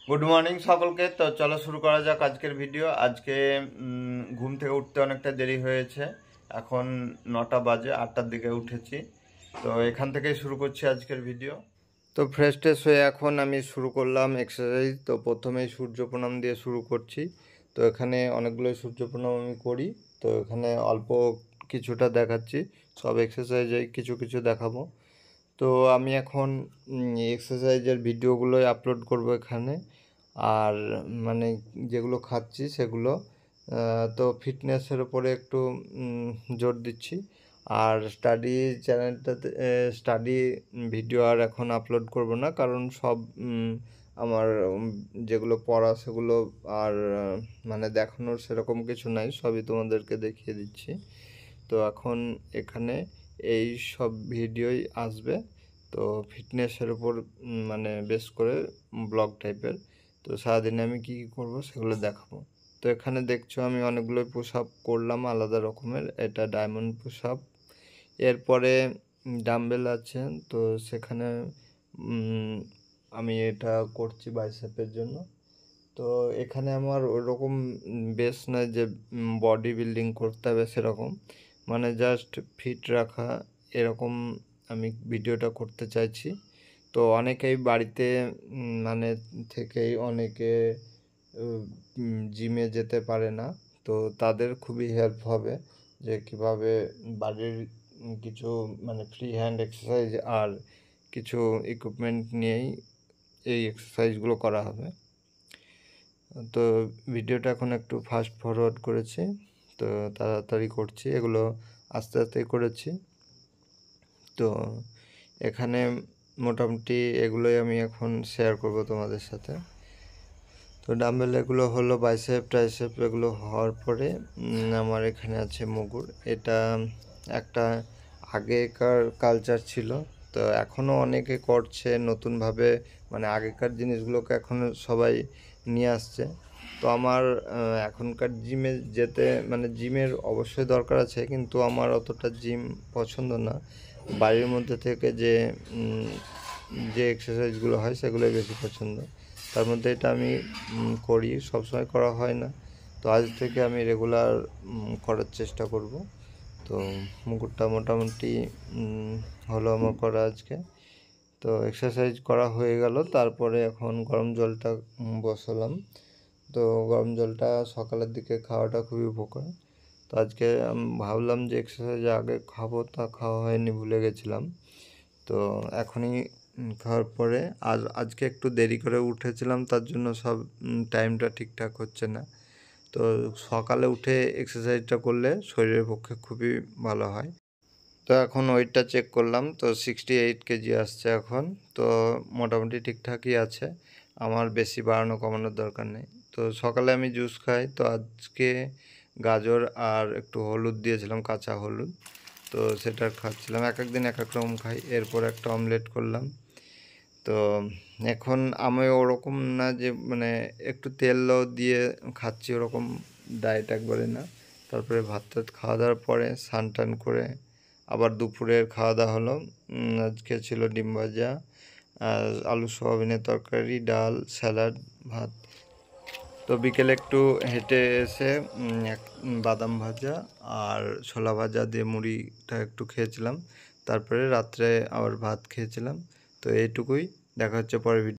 Good morning সকলকে। তো চলো শুরু করা যাক আজকের ভিডিও। আজকে ঘুম থেকে উঠতে অনেকটা দেরি হয়েছে। এখন 9টা বাজে, 8টার দিকে উঠেছি। তো এখান থেকেই শুরু করছি আজকের ভিডিও। তো ফ্রেশ ট্রেশ হয়ে এখন আমি শুরু করলাম এক্সারসাইজ। তো প্রথমেই সূর্য প্রণাম দিয়ে শুরু করছি। তো এখানে অনেকগুলো সূর্য প্রণাম আমি করি। তো এখানে অল্প কিছুটা দেখাচ্ছি, সব এক্সারসাইজে কিছু কিছু দেখাবো। তো আমি এখন এক্সারসাইজের ভিডিওগুলোই আপলোড করব এখানে। আর মানে যেগুলো খাচ্ছি সেগুলো তো ফিটনেসের উপরে একটু জোর দিচ্ছি। আর স্টাডি চ্যানেলটাতে স্টাডি ভিডিও আর এখন আপলোড করব না, কারণ সব আমার যেগুলো পড়া সেগুলো আর মানে দেখানোর সেরকম কিছু নাই, সবই তোমাদেরকে দেখিয়ে দিচ্ছি। তো এখন এখানে এই সব ভিডিওই আসবে। তো ফিটনেসের উপর মানে বেস করে ব্লগ টাইপের। তো সারাদিনে আমি কী কী করবো সেগুলো দেখাবো। তো এখানে দেখছো আমি অনেকগুলোই পুশ আপ করলাম আলাদা রকমের। এটা ডায়মন্ড পুশ আপ। এরপরে ডাম্বেল আছে, তো সেখানে আমি এটা করছি বাইসেপের জন্য। তো এখানে আমার ওরকম বেস নয় যে বডি বিল্ডিং করতে হবে সেরকম, মানে জাস্ট ফিট রাখা এরকম আমি ভিডিওটা করতে চাইছি। তো অনেকেই বাড়িতে মানে থেকেই অনেকে জিমে যেতে পারে না। তো তাদের খুবই হেল্প হবে যে কিভাবে বাড়ির কিছু মানে ফ্রি হ্যান্ড এক্সারসাইজ আর কিছু ইকুইপমেন্ট নিয়েই এই এক্সারসাইজগুলো করা হবে। তো ভিডিওটা এখন একটু ফাস্ট ফরওয়ার্ড করেছি, তো তাড়াতাড়ি করছি, এগুলো আস্তে আস্তেই করেছি। তো এখানে মোটামুটি এগুলোই আমি এখন শেয়ার করব তোমাদের সাথে। তো ডাম্বেল এগুলো হলো বাইসেপ ট্রাইসেপ, এগুলো হওয়ার পরে আমার এখানে আছে মুগুর। এটা একটা আগেকার কালচার ছিল, তো এখনও অনেকে করছে নতুনভাবে, মানে আগেকার জিনিসগুলোকে এখনও সবাই নিয়ে আসছে। তো আমার এখনকার জিমে যেতে মানে জিমের অবশ্যই দরকার আছে, কিন্তু আমার অতটা জিম পছন্দ না। বাড়ির মধ্যে থেকে যে এক্সারসাইজগুলো হয় সেগুলোই বেশি পছন্দ। তার মধ্যে এটা আমি করি, সবসময় করা হয় না। তো আজ থেকে আমি রেগুলার করার চেষ্টা করব। তো মুকুটটা মোটামুটি হলো আমার করা আজকে। তো এক্সারসাইজ করা হয়ে গেল, তারপরে এখন গরম জলটা বসালাম। তো গরম জলটা সকালের দিকে খাওয়াটা খুবই উপকার। তো আজকে ভাবলাম যে এক্সারসাইজ আগে খাবো, তা খাওয়া হয়নি, ভুলে গেছিলাম। তো এখনই খাওয়ার পরে আজকে একটু দেরি করে উঠেছিলাম, তার জন্য সব টাইমটা ঠিকঠাক হচ্ছে না। তো সকালে উঠে এক্সারসাইজটা করলে শরীরের পক্ষে খুবই ভালো হয়। তো এখন ওয়েটটা চেক করলাম, তো 68 কেজি আসছে এখন। তো মোটামুটি ঠিকঠাকই আছে, আমার বেশি বাড়ানো কমানোর দরকার নেই। তো সকালে আমি জুস খাই, তো আজকে গাজর আর একটু হলুদ দিয়েছিলাম, কাঁচা হলুদ। তো সেটা খাচ্ছিলাম, এক এক দিন এক এক রকম খাই। এরপর একটা অমলেট করলাম। তো এখন আমি ওরকম না যে মানে একটু তেলও দিয়ে খাচ্ছি, ওরকম ডায়েট একবারে না। তারপরে ভাত টাত খাওয়া দাওয়ার পরে স্নান টান করে আবার দুপুরের খাওয়া দাওয়া হলো। আজকে ছিল ডিম ভাজা, আলু সোয়াবিনের তরকারি, ডাল, স্যালাড, ভাত। তো বিকেলে একটু হেঁটে এসে বাদাম ভাজা আর ছোলা ভাজা দিয়ে মুড়িটা একটু খেয়েছিলাম। তারপরে রাত্রে আবার ভাত খেয়েছিলাম। তো এইটুকুই, দেখা হচ্ছে পরের ভিডিও।